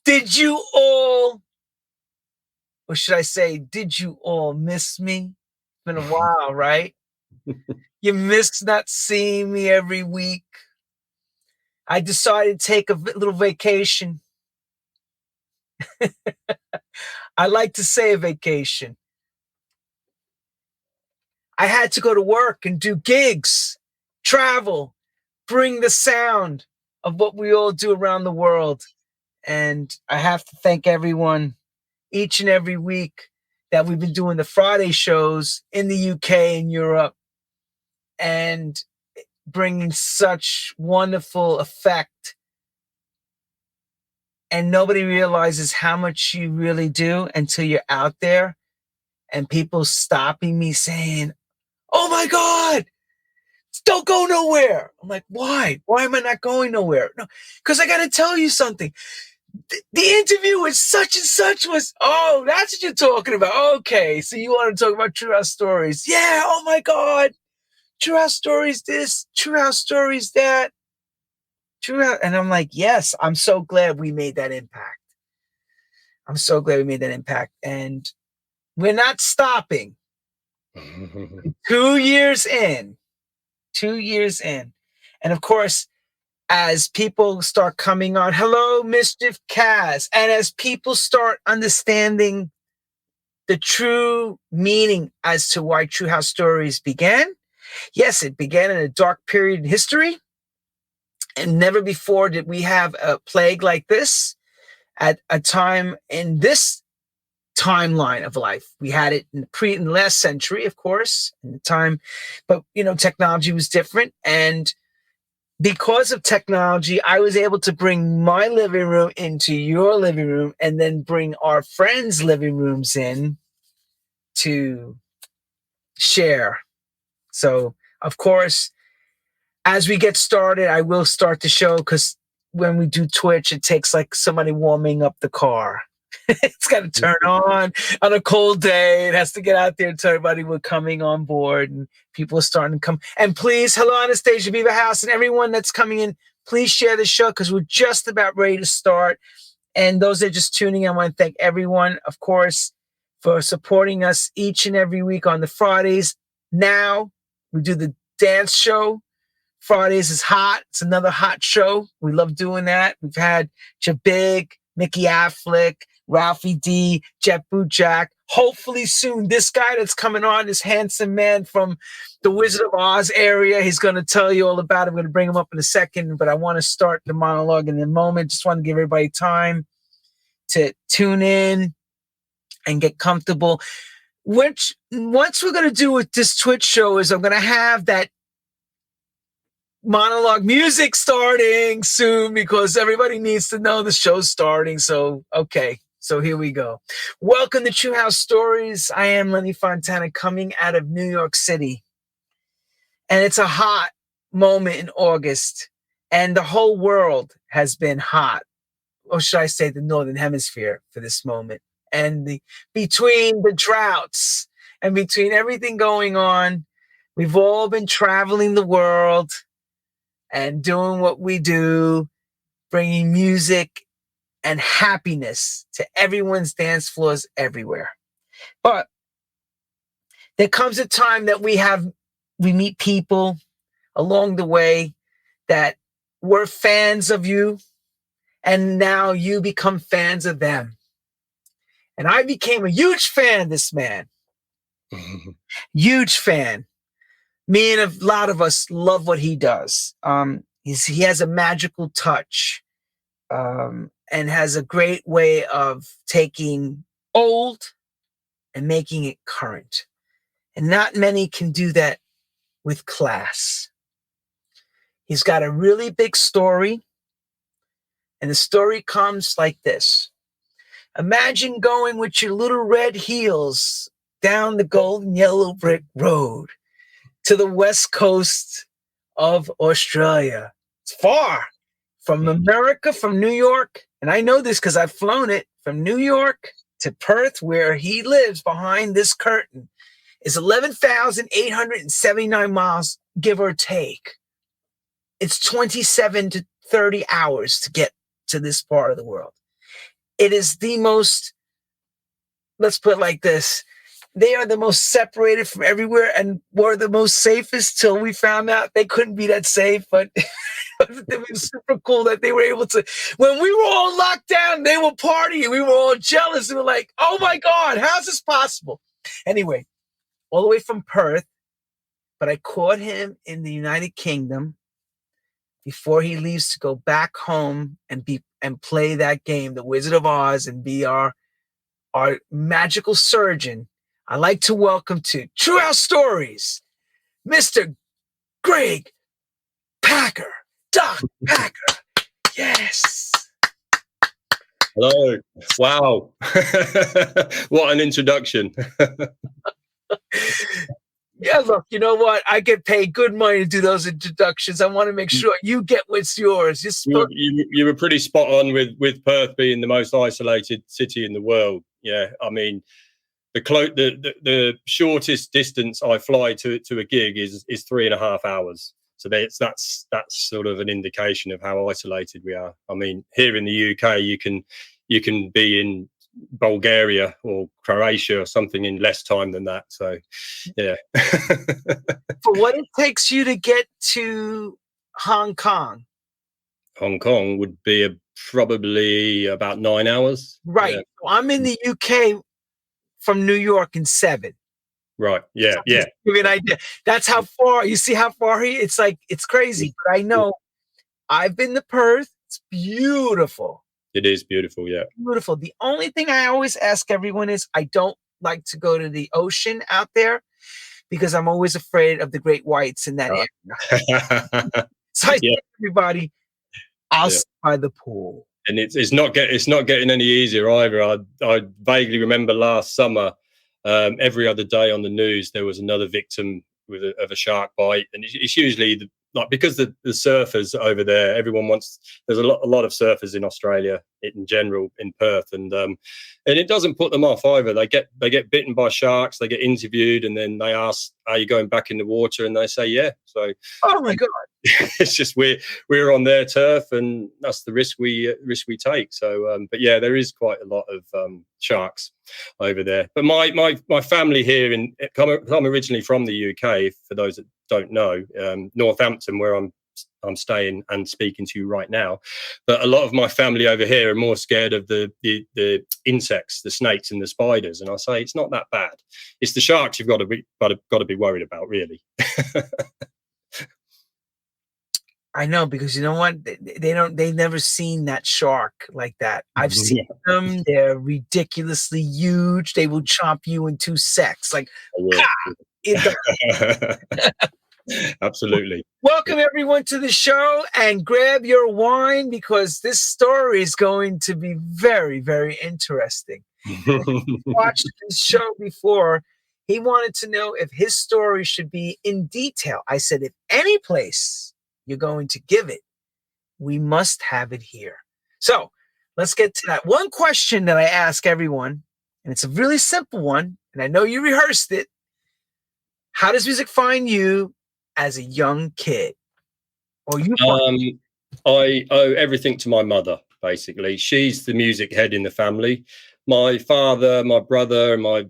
Did you all, or should I say, did you all miss me? It's been a while, right? You miss not seeing me every week. I decided to take a little vacation. I like to say a vacation. I had to go to work and do gigs, travel, bring the sound of what we all do around the world. And I have to thank everyone each and every week that we've been doing the Friday shows in the UK and Europe and bringing such wonderful effect. And nobody realizes how much you really do until you're out there and people stopping me saying, "Oh my God, don't go nowhere." I'm like, why? Why am I not going nowhere? No, because I got to tell you something. The interview with such and such was, oh, that's what you're talking about. Okay, so you want to talk about True House Stories. Yeah, oh my God. True House Stories this, True House Stories that. True House. And I'm like, yes, I'm so glad we made that impact. I'm so glad we made that impact. And we're not stopping. 2 years in. 2 years in. And of course, as people start coming on, hello, Mischief Kaz, and as people start understanding the true meaning as to why True House Stories began, yes, it began in a dark period in history, and never before did we have a plague like this at a time in this timeline of life. We had it in the last century, of course, in the time, but technology was different, and because of technology, I was able to bring my living room into your living room and then bring our friends' living rooms in to share. So, of course, as we get started, I will start the show because when we do Twitch, it takes like somebody warming up the car. It's got to turn on a cold day. It has to get out there and tell everybody we're coming on board and people are starting to come. And please, hello, Anastasia, Viva House, and everyone that's coming in, please share the show because we're just about ready to start. And those that are just tuning in, I want to thank everyone, of course, for supporting us each and every week on the Fridays. Now we do the dance show. Fridays is hot. It's another hot show. We love doing that. We've had Jabig, Mickey Affleck, Ralphie D, Jet Boot Jack. Hopefully soon, this guy that's coming on, this handsome man from the Wizard of Oz area, he's going to tell you all about it. I'm going to bring him up in a second, but I want to start the monologue in a moment. Just want to give everybody time to tune in and get comfortable. Which, once we're going to do with this Twitch show is I'm going to have that monologue music starting soon because everybody needs to know the show's starting. So, okay. So here we go. Welcome to True House Stories. I am Lenny Fontana coming out of New York City. And it's a hot moment in August. And the whole world has been hot. Or should I say the Northern Hemisphere for this moment. And between the droughts and between everything going on, we've all been traveling the world and doing what we do, bringing music and happiness to everyone's dance floors everywhere. But there comes a time that we meet people along the way that were fans of you, and now you become fans of them. And I became a huge fan of this man. Huge fan. Me and a lot of us love what he does. He has a magical touch. And has a great way of taking old and making it current. And not many can do that with class. He's got a really big story. And the story comes like this. Imagine going with your little red heels down the golden yellow brick road to the west coast of Australia. It's far from America, from New York. And I know this because I've flown it from New York to Perth, where he lives behind this curtain, is 11,879 miles, give or take. It's 27 to 30 hours to get to this part of the world. it is the most, let's put it like this. They are the most separated from everywhere and were the most safest till we found out they couldn't be that safe. But it was super cool that they were able to, when we were all locked down, they were partying. We were all jealous. We were like, oh my God, how's this possible? Anyway, all the way from Perth, but I caught him in the United Kingdom before he leaves to go back home and play that game, the Wizard of Oz, and be our magical surgeon. I'd like to welcome to True House Stories, Mr. Greg Packer, Doc Packer. Yes. Hello. Wow. What an introduction. Yeah, look, you know what? I get paid good money to do those introductions. I want to make sure you get what's yours. You were pretty spot on with Perth being the most isolated city in the world. Yeah, I mean, the shortest distance I fly to a gig is 3.5 hours. So that's sort of an indication of how isolated we are. I mean, here in the UK, you can be in Bulgaria or Croatia or something in less time than that. So, yeah. For what it takes you to get to Hong Kong? Hong Kong would be probably about 9 hours. Right. Yeah. So I'm in the UK from New York in 7. Right. Yeah. So yeah. Give you an idea. That's how far. You see how far it's like, it's crazy. But I know I've been to Perth. It's beautiful. It is beautiful. Yeah. Beautiful. The only thing I always ask everyone is I don't like to go to the ocean out there because I'm always afraid of the great whites in that area. So I say to everybody, I'll sit by the pool. And it's not getting any easier either. I vaguely remember last summer, every other day on the news there was another victim of a shark bite, and it's usually because the surfers over there, there's a lot of surfers in Australia in general, in Perth, and it doesn't put them off either. They get bitten by sharks, they get interviewed, and then they ask, are you going back in the water? And they say, yeah. So, oh my God. It's just we're on their turf, and that's the risk we take. So, but yeah, there is quite a lot of sharks over there. But my family here I'm originally from the UK. For those that don't know, Northampton, where I'm staying and speaking to you right now. But a lot of my family over here are more scared of the insects, the snakes and the spiders. And I say it's not that bad. It's the sharks you've got to be worried about, really. I know, because you know what? They've never seen that shark like that. I've seen them. They're ridiculously huge. They will chomp you in 2 seconds. Like, absolutely. Welcome everyone to the show, and grab your wine because this story is going to be very, very interesting. Watched this show before. He wanted to know if his story should be in detail. I said, if any place you're going to give it, we must have it here. So let's get to that. One question that I ask everyone, and it's a really simple one, and I know you rehearsed it. How does music find you as a young kid? Or you? I owe everything to my mother, basically. She's the music head in the family. My father, my brother, and my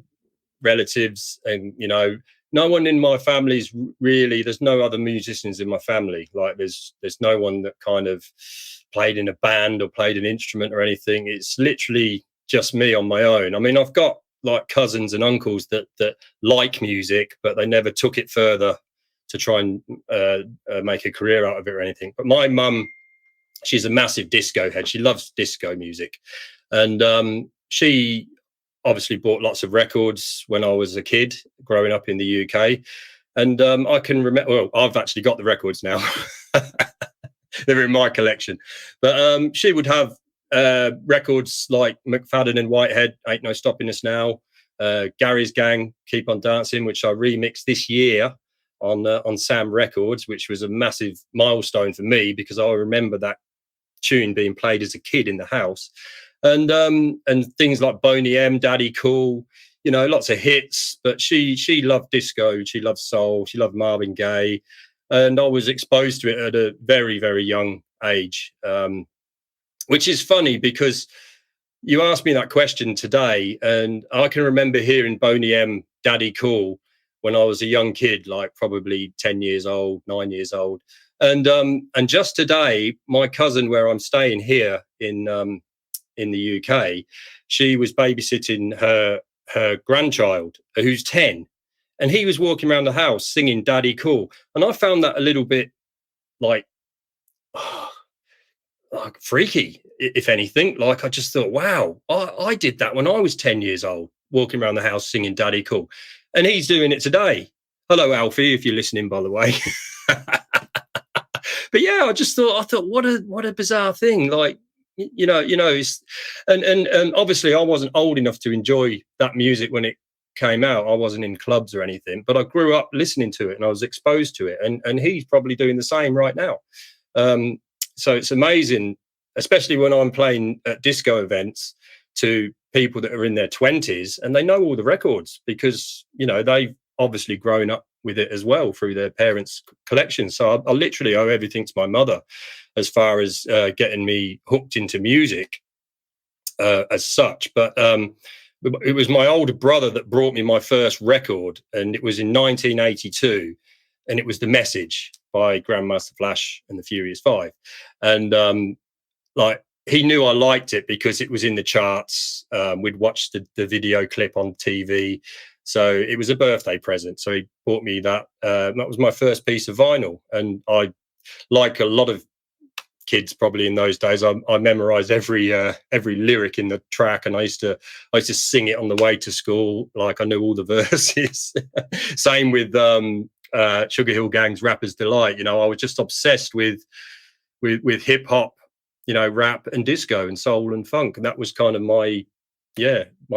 relatives, and no one in my family's really, there's no other musicians in my family. Like there's no one that kind of played in a band or played an instrument or anything. It's literally just me on my own. I mean, I've got like cousins and uncles that like music, but they never took it further to try and make a career out of it or anything. But my mum, she's a massive disco head. She loves disco music. And she obviously bought lots of records when I was a kid growing up in the UK. And I can remember, well, I've actually got the records now. They're in my collection. But she would have records like McFadden and Whitehead, Ain't No Stopping Us Now, Gary's Gang, Keep On Dancing, which I remixed this year on Sam Records, which was a massive milestone for me because I remember that tune being played as a kid in the house. And things like Boney M, Daddy Cool, lots of hits. But she loved disco, she loved soul, she loved Marvin Gaye, and I was exposed to it at a very, very young age, which is funny because you asked me that question today, and I can remember hearing Boney M Daddy Cool when I was a young kid, like probably 10 years old, 9 years old. And just today, my cousin, where I'm staying here in the UK, she was babysitting her grandchild who's 10, and he was walking around the house singing Daddy Cool. And I found that a little bit like, like freaky, if anything. Like, I just thought, wow, I did that when I was 10 years old, walking around the house singing Daddy Cool. And he's doing it today. Hello, Alfie, if you're listening, by the way. But yeah, I thought, what a bizarre thing. Like, it's, and obviously I wasn't old enough to enjoy that music when it came out. I wasn't in clubs or anything, but I grew up listening to it and I was exposed to it. And he's probably doing the same right now. So it's amazing, especially when I'm playing at disco events to people that are in their 20s and they know all the records because, they've obviously grown up with it as well through their parents' collection. So I literally owe everything to my mother as far as getting me hooked into music as such. But it was my older brother that brought me my first record, and it was in 1982, and it was The Message by Grandmaster Flash and the Furious Five. And he knew I liked it because it was in the charts. We'd watched the video clip on TV. So it was a birthday present. So he bought me that. That was my first piece of vinyl. And I, like a lot of kids probably in those days, I memorized every lyric in the track, and I used to sing it on the way to school. Like, I knew all the verses. Same with Sugar Hill Gang's Rapper's Delight. I was just obsessed with hip hop, rap and disco and soul and funk. And that was kind of my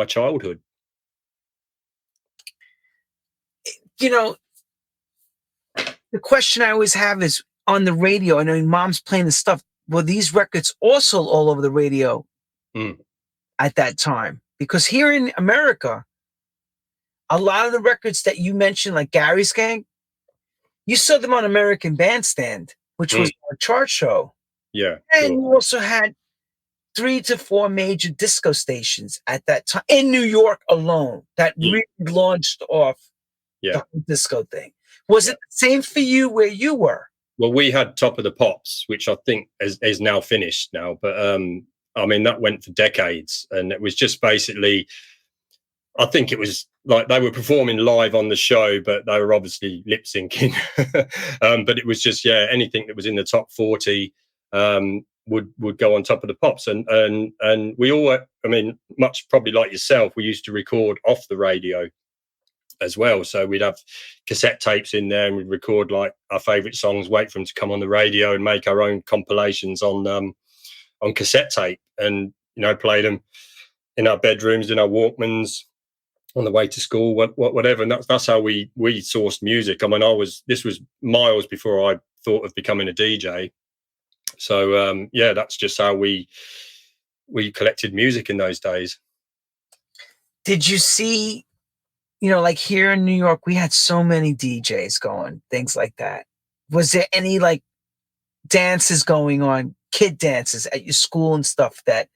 childhood. The question I always have is, on the radio, I know Mom's playing the stuff. Were these records also all over the radio at that time? Because here in America, a lot of the records that you mentioned, like Gary's Gang, you saw them on American Bandstand, which was a chart show. Yeah. And you also had 3 to 4 major disco stations at that time in New York alone that really launched off the whole disco thing. Was it the same for you where you were? Well, we had Top of the Pops, which I think is now finished now. But that went for decades, and it was just basically, I think it was like they were performing live on the show, but they were obviously lip syncing. But it was just anything that was in the top 40 would go on Top of the Pops, and we all, much probably like yourself, we used to record off the radio as well. So we'd have cassette tapes in there, and we'd record like our favorite songs, wait for them to come on the radio, and make our own compilations on cassette tape, and play them in our bedrooms, in our Walkmans, on the way to school, whatever. And that's how we sourced music. This was miles before I thought of becoming a DJ. So that's just how we collected music in those days. Did you see, like here in New York, we had so many DJs going, things like that. Was there any like dances going on, kid dances at your school and stuff that,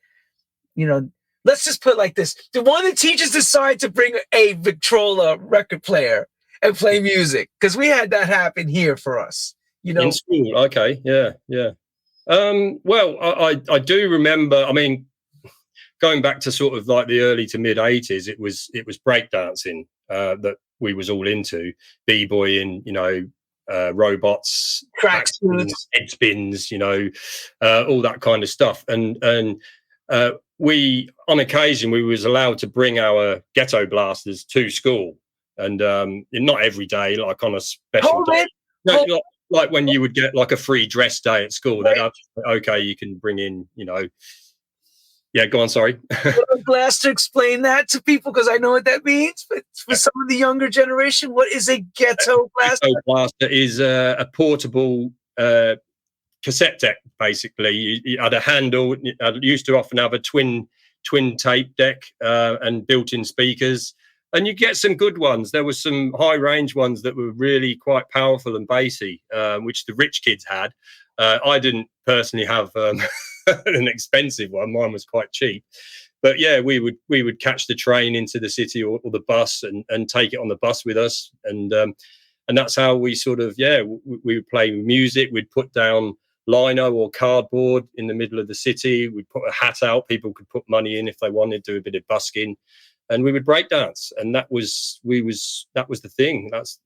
let's just put it like this. Did one of the teachers decide to bring a Victrola record player and play music? Because we had that happen here for us, In school, okay, yeah. Well, I do remember, going back to sort of like the early to mid 80s, it was breakdancing that we was all into, b-boying, robots, track spins, head spins, all that kind of stuff. And we, on occasion, we was allowed to bring our ghetto blasters to school, and not every day, like on a special day. No, like when you would get like a free dress day at school, right. Okay, you can bring in, Yeah, go on, sorry. I'm glad to explain that to people because I know what that means. But for some of the younger generation, what is a ghetto blaster? Ghetto blaster is a portable cassette deck, basically. You had a handle. I used to often have a twin tape deck and built-in speakers. And you get some good ones. There were some high-range ones that were really quite powerful and bassy, which the rich kids had. I didn't personally have an expensive one. Mine was quite cheap. But yeah, we would catch the train into the city or the bus and take it on the bus with us, and that's how we sort of we would play music. We'd put down lino or cardboard in the middle of the city. We'd put a hat out. People could put money in if they wanted, do a bit of busking, and we would break dance. And that was the thing. That's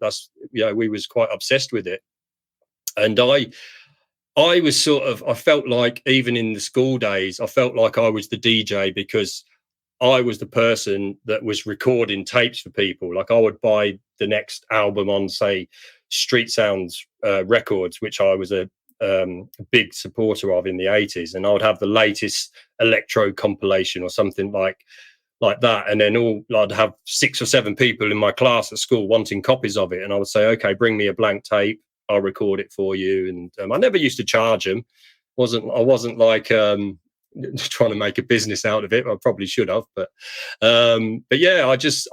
we was quite obsessed with it. And I was sort of, I felt like even in the school days, I felt like I was the DJ because I was the person that was recording tapes for people. Like I would buy the next album on, say, Street Sounds Records, which I was a big supporter of in the 80s, and I would have the latest electro compilation or something like that, and then I'd have 6 or 7 people in my class at school wanting copies of it, and I would say, okay, bring me a blank tape, I'll record it for you. And I never used to charge them. I wasn't like trying to make a business out of it. I probably should have, but yeah, I just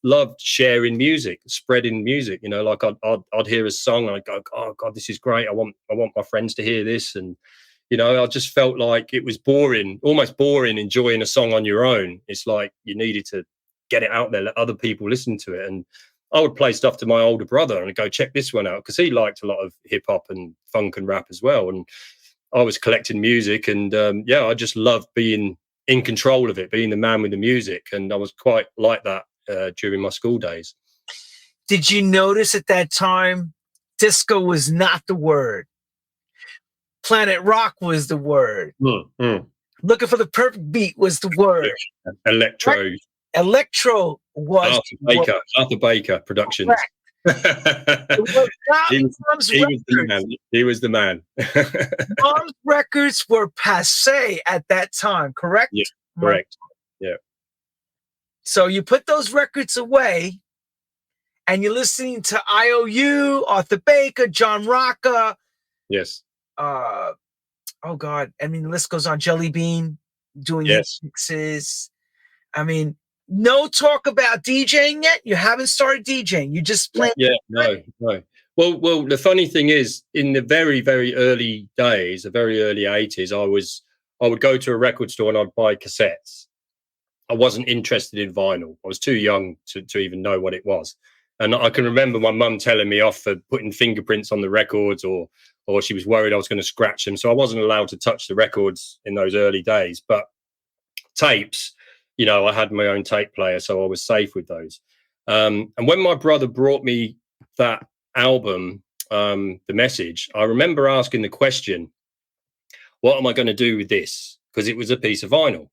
loved sharing music, spreading music. You know, like I'd hear a song and I'd go, oh God, this is great. I want my friends to hear this. And you know, I just felt like it was boring, almost boring, enjoying a song on your own. It's like you needed to get it out there, let other people listen to it. And I would play stuff to my older brother and I'd go, check this one out, because he liked a lot of hip hop and funk and rap as well. And I was collecting music, and I just loved being in control of it, being the man with the music. And I was quite like that during my school days. Did you notice at that time, disco was not the word? Planet rock was the word. Looking for the perfect beat was the word. Electro. Electro was Arthur Baker Productions. He was the man. Mom's records were passe at that time, correct? Yeah, correct. Yeah. So you put those records away and you're listening to IOU, Arthur Baker, John Rocca. Yes. Oh God. I mean, the list goes on. Jelly Bean doing mixes. I mean, no talk about DJing yet. You haven't started DJing. You just playing. Yeah, no. Well, the funny thing is, in the very, very early days, the very early 80s, I would go to a record store and I'd buy cassettes. I wasn't interested in vinyl. I was too young to even know what it was. And I can remember my mum telling me off for putting fingerprints on the records, or she was worried I was going to scratch them. So I wasn't allowed to touch the records in those early days. But tapes, you know, I had my own tape player, so I was safe with those. And when my brother brought me that album, The Message, I remember asking the question, what am I going to do with this? Because it was a piece of vinyl.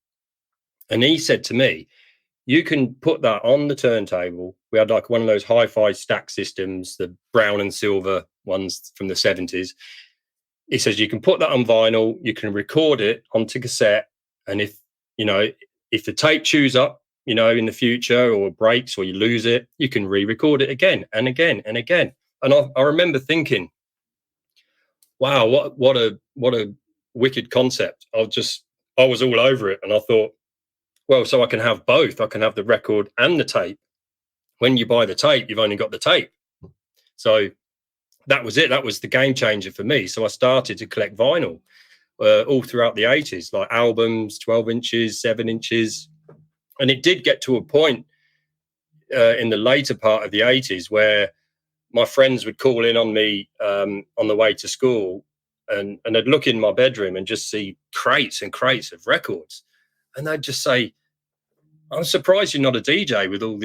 And he said to me, you can put that on the turntable. We had like one of those hi-fi stack systems, the brown and silver ones from the 70s. He says, you can put that on vinyl, you can record it onto cassette. And if the tape chews up, you know, in the future, or breaks, or you lose it, you can re-record it again and again and again. And I remember thinking, wow, what a wicked concept. I was all over it. And I thought, well, so I can have both. I can have the record and the tape. When you buy the tape, you've only got the tape. So that was it. That was the game changer for me. So I started to collect vinyl all throughout the 80s, like albums, 12 inches, 7 inches. And it did get to a point in the later part of the 80s where my friends would call in on me on the way to school, and they'd look in my bedroom and just see crates and crates of records. And they'd just say, I'm surprised you're not a DJ with all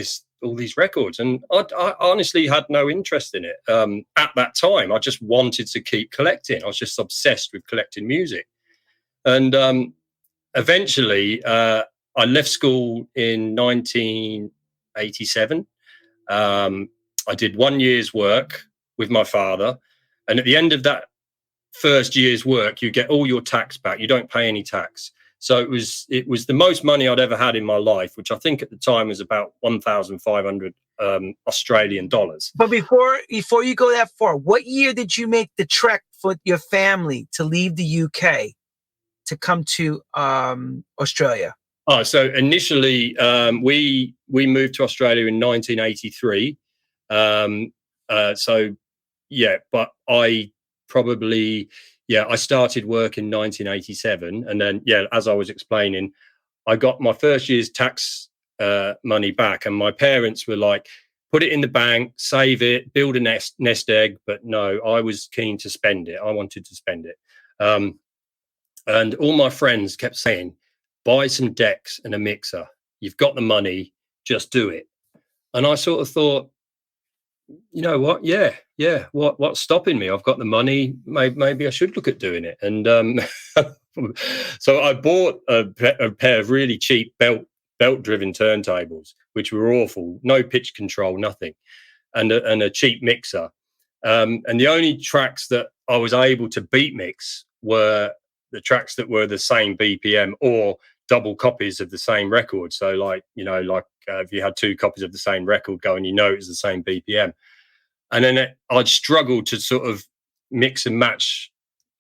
these records. And I honestly had no interest in it at that time. I just wanted to keep collecting. I was just obsessed with collecting music. And eventually, I left school in 1987. I did 1 year's work with my father. And at the end of that first year's work, you get all your tax back. You don't pay any tax. So it was the most money I'd ever had in my life, which I think at the time was about 1,500 Australian dollars. But before you go that far, what year did you make the trek for your family to leave the UK to come to Australia? Oh, so initially we moved to Australia in 1983. But I probably. Yeah, I started work in 1987, and then, as I was explaining, I got my first year's tax money back, and my parents were like, put it in the bank, save it, build a nest egg. But no, I was keen to spend it. I wanted to spend it. And all my friends kept saying, buy some decks and a mixer. You've got the money, just do it. And I sort of thought, you know what? Yeah. What's stopping me? I've got the money. Maybe I should look at doing it. And so I bought a pair of really cheap belt-driven turntables, which were awful. No pitch control, nothing, and a cheap mixer. And the only tracks that I was able to beat mix were the tracks that were the same BPM or double copies of the same record. So like, if you had two copies of the same record going, it was the same BPM. And then I'd struggle to sort of mix and match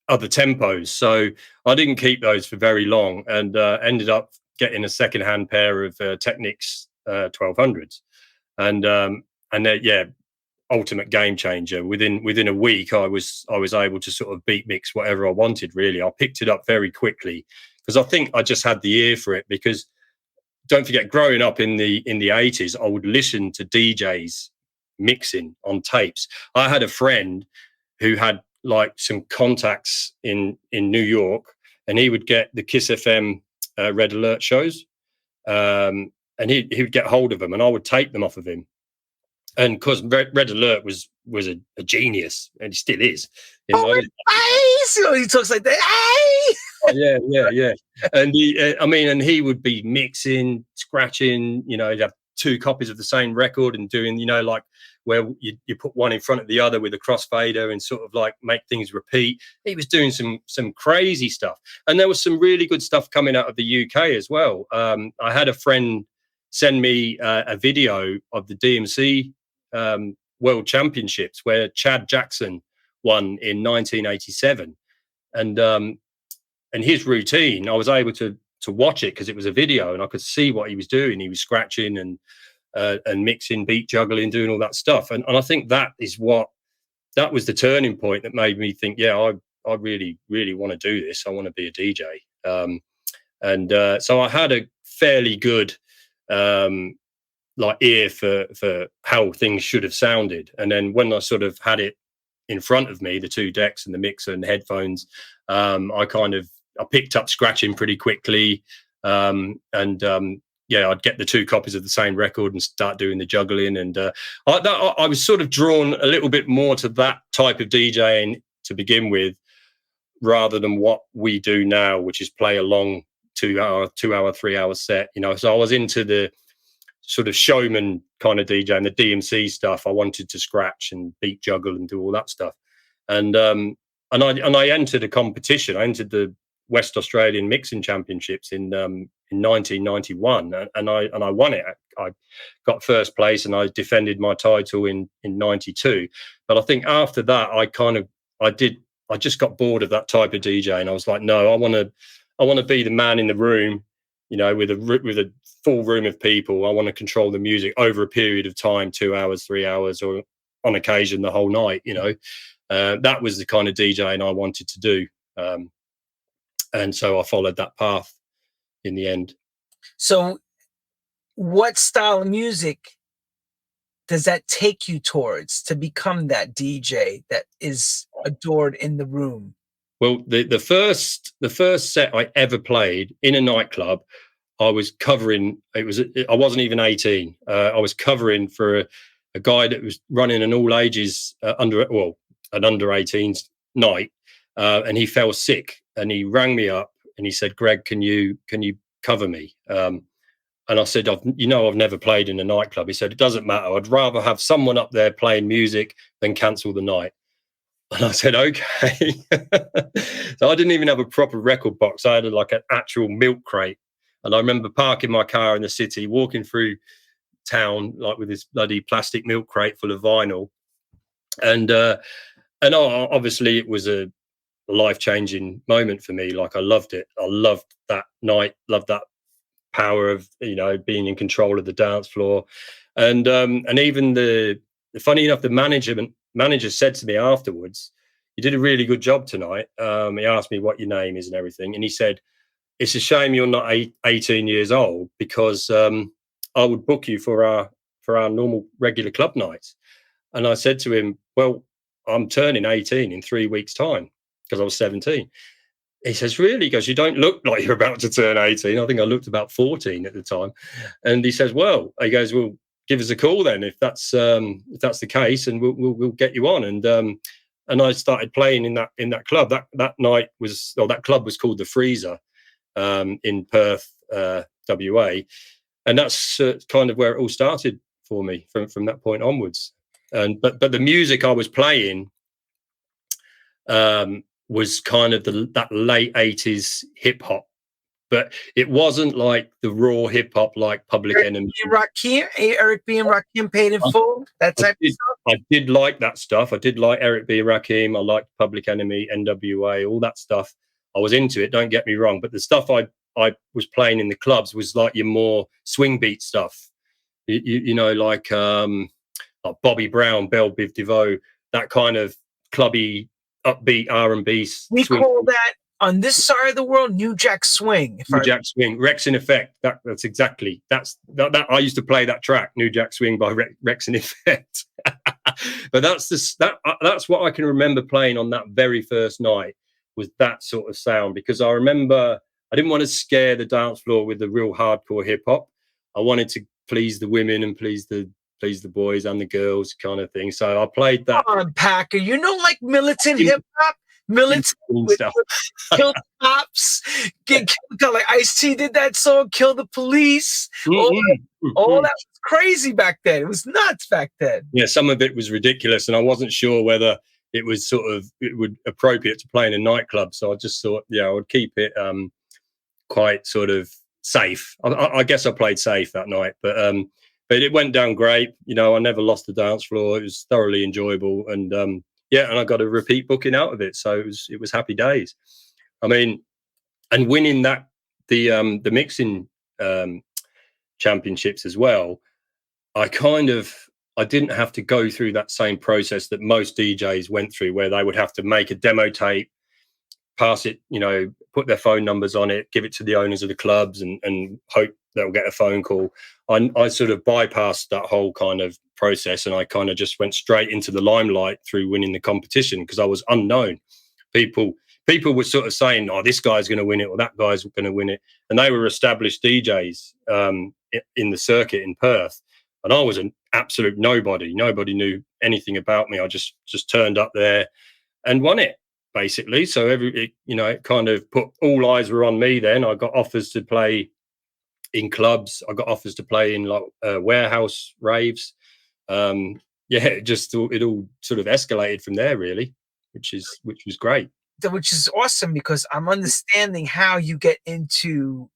other tempos. So I didn't keep those for very long, and ended up getting a secondhand pair of Technics 1200s. And ultimate game changer. Within a week, I was able to sort of beat mix whatever I wanted. Really, I picked it up very quickly because I think I just had the ear for it. Because don't forget, growing up in the 80s, I would listen to DJs mixing on tapes. I had a friend who had like some contacts in New York, and he would get the Kiss FM Red Alert shows, and he would get hold of them, and I would take them off of him. And because Red Alert was a genius, and he still is. So he talks like that. Yeah. And he would be mixing, scratching. He'd have two copies of the same record and doing, like where you put one in front of the other with a crossfader and sort of like make things repeat. He was doing some crazy stuff, and there was some really good stuff coming out of the UK as well. I had a friend send me a video of the DMC World Championships where Chad Jackson won in 1987, and his routine, I was able to watch it because it was a video and I could see what he was doing. He was scratching and mixing, beat juggling, doing all that stuff, and I think that was the turning point that made me think, I really want to do this. I want to be a DJ, so I had a fairly good like ear for how things should have sounded. And then when I sort of had it in front of me, the two decks and the mixer and the headphones, I picked up scratching pretty quickly. I'd get the two copies of the same record and start doing the juggling. And I was sort of drawn a little bit more to that type of DJing to begin with, rather than what we do now, which is play a long 2 hour, 3 hour set. So I was into the sort of showman kind of DJ and the DMC stuff. I wanted to scratch and beat juggle and do all that stuff. And I entered a competition. I entered the West Australian Mixing Championships in 1991, and I won it. I got first place, and I defended my title in 92. But I think after that, I just got bored of that type of DJ, and I was like, no, I want to be the man in the room, with a full room of people. I want to control the music over a period of time, 2 hours, 3 hours, or on occasion the whole night. That was the kind of DJing I wanted to do. And so I followed that path in the end. So what style of music does that take you towards to become that DJ that is adored in the room? Well, the first set I ever played in a nightclub, I was covering. I wasn't even 18. I was covering for a guy that was running an all ages an under 18s night, and he fell sick. And he rang me up and he said, "Greg, can you cover me?" And I said, "I've never played in a nightclub." He said, "It doesn't matter. I'd rather have someone up there playing music than cancel the night." And I said, "Okay." So I didn't even have a proper record box. I had like an actual milk crate. And I remember parking my car in the city, walking through town like with this bloody plastic milk crate full of vinyl. And obviously it was a life-changing moment for me. Like, I loved it. I loved that night, loved that power of being in control of the dance floor. And even the funny enough, the manager said to me afterwards, "You did a really good job tonight." He asked me what your name is and everything, and he said, it's a shame you're not 18 years old, because I would book you for our normal regular club nights. And I said to him, well, I'm turning 18 in 3 weeks' time, because I was 17. He says, really? He goes, you don't look like you're about to turn 18. I think I looked about 14 at the time. And he says, well, give us a call then if that's the case, and we'll get you on. And I started playing in that club. That club was called the Freezer in Perth, WA, and that's kind of where it all started for me from that point onwards. But the music I was playing was kind of that late 80s hip hop, but it wasn't like the raw hip hop like Public Enemy. Eric B. and Rakim Paid in Full. That type of stuff. I did like that stuff. I did like Eric B. and Rakim. I liked Public Enemy, NWA, all that stuff. I was into it. Don't get me wrong, but the stuff I was playing in the clubs was like your more swing beat stuff. You know, like Bobby Brown, Belle Biv DeVoe, that kind of clubby, upbeat R&B. We call that on this side of the world New Jack Swing. New Jack Swing, Rex in Effect. That's exactly that. I used to play that track, New Jack Swing by Rex in Effect. But that's what I can remember playing on that very first night, was that sort of sound, because I remember I didn't want to scare the dance floor with the real hardcore hip hop. I wanted to please the women and please the boys and the girls, kind of thing. So I played that. Come on, Packer, you know, like militant hip hop, militant stuff. Kill the cops, like Ice-T did that song, Kill the Police. All that was crazy back then. It was nuts back then. Yeah, some of it was ridiculous, and I wasn't sure whether it was it would appropriate to play in a nightclub. So I just thought, I would keep it quite sort of safe. I guess I played safe that night, but it went down great. You know, I never lost the dance floor. It was thoroughly enjoyable, and and I got a repeat booking out of it. So it was happy days. I mean, and winning the mixing championships as well, I didn't have to go through that same process that most DJs went through, where they would have to make a demo tape, pass it, put their phone numbers on it, give it to the owners of the clubs, and hope they'll get a phone call. I sort of bypassed that whole kind of process, and I kind of just went straight into the limelight through winning the competition, because I was unknown. People were sort of saying, oh, this guy's going to win it, or that guy's going to win it. And they were established DJs in the circuit in Perth. And I was an absolute nobody. Nobody knew anything about me. I just turned up there and won it, basically. So it kind of put, all eyes were on me then. I got offers to play in clubs. I got offers to play in like warehouse raves. It all sort of escalated from there, really, which was great. Which is awesome, because I'm understanding how you get into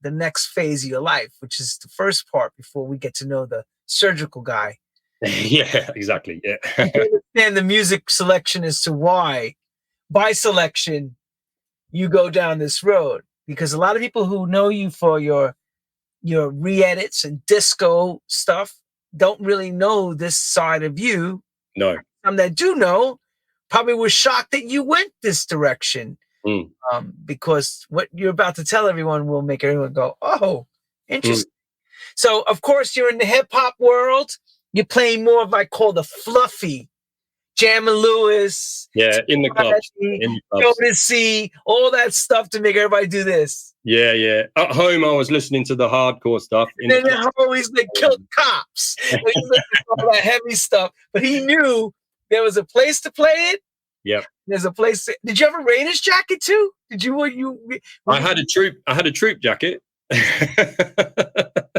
the next phase of your life, which is the first part before we get to know the surgical guy. Yeah, exactly. Yeah. You understand the music selection as to why, by selection, you go down this road. Because a lot of people who know you for your re-edits and disco stuff don't really know this side of you. No. Some that do know probably were shocked that you went this direction. Because what you're about to tell everyone will make everyone go, oh, interesting. So, of course, you're in the hip-hop world. You're playing more of, I call the fluffy, Jam and Lewis. Yeah, in the clubs. Go to see all that stuff to make everybody do this. Yeah. At home, I was listening to the hardcore stuff. And then at home, he's like, kill cops. All that heavy stuff. But he knew there was a place to play it. Yep. There's a place. Did you have a Raiders jacket too? Did you? I had a troop jacket.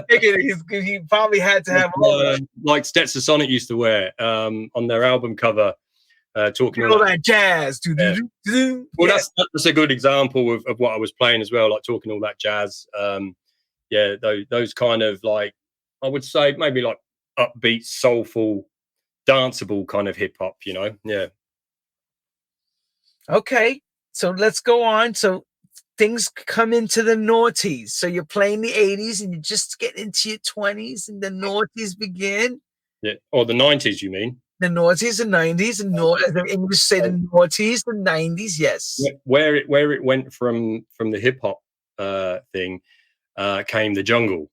He probably had to have like Stetson Sonic used to wear on their album cover, talking all that jazz. Well, that's a good example of what I was playing as well, like talking all that jazz. Those kind of, like, I would say maybe like upbeat, soulful, danceable kind of hip hop. Yeah. Okay, so let's go on. So things come into the naughties. So you're playing the 80s and you just get into your 20s and the naughties begin. Yeah, or the 90s, you mean? The noughties and 90s, and as the English say, the noughties, the 90s, yes. Where it went from the hip hop thing, came the jungle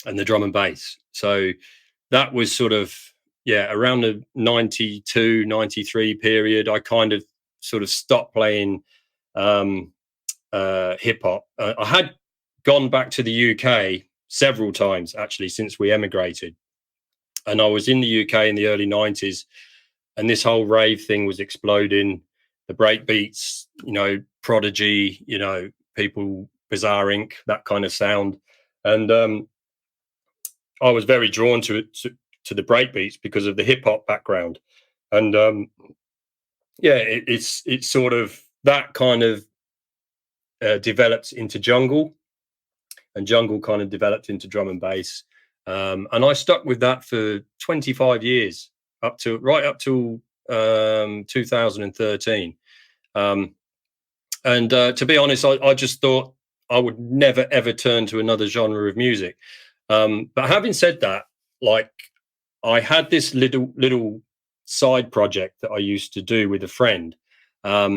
and the drum and bass. So that was sort of, around the 92, 93 period. I kind of sort of stopped playing hip hop. I had gone back to the UK several times actually since we emigrated, and I was in the UK in the early 90s, and this whole rave thing was exploding. The break beats, Prodigy, people, Bizarre Inc., that kind of sound. And I was very drawn to it, to the break beats because of the hip hop background. And it's sort of that kind of developed into jungle, and jungle kind of developed into drum and bass. And I stuck with that for 25 years, right up till 2013. And to be honest, I just thought I would never, ever turn to another genre of music. But having said that, like, I had this little side project that I used to do with a friend. I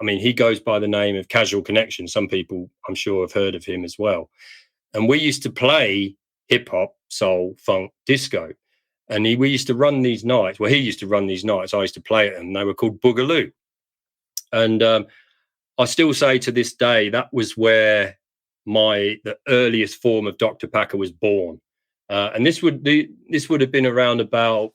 mean, he goes by the name of Casual Connection. Some people, I'm sure, have heard of him as well. And we used to play hip hop, soul, funk, disco. And we used to run these nights. Well, he used to run these nights. I used to play at them. They were called Boogaloo. And I still say to this day, that was where the earliest form of Dr. Packer was born. And this would have been around about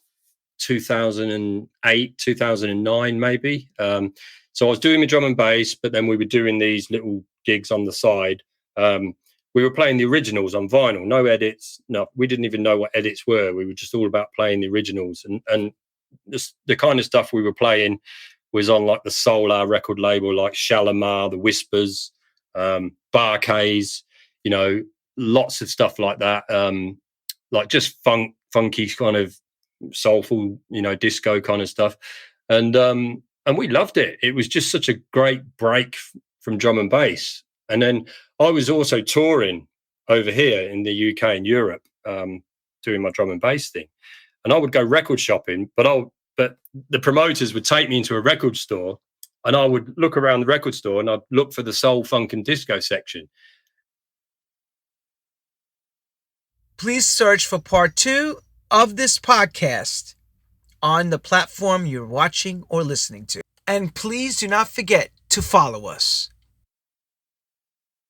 2008, 2009, maybe. So I was doing my drum and bass, but then we were doing these little gigs on the side. We were playing the originals on vinyl, no edits. No, we didn't even know what edits were. We were just all about playing the originals. And the kind of stuff we were playing was on like the Solar record label, like Shalimar, The Whispers, Barcays, lots of stuff like that. Like just funky kind of soulful, disco kind of stuff. And we loved it. It was just such a great break from drum and bass. And then I was also touring over here in the UK and Europe, doing my drum and bass thing. And I would go record shopping, but the promoters would take me into a record store, and I would look around the record store and I'd look for the soul, funk, and disco section. Please search for part 2 of this podcast on the platform you're watching or listening to. And please do not forget to follow us.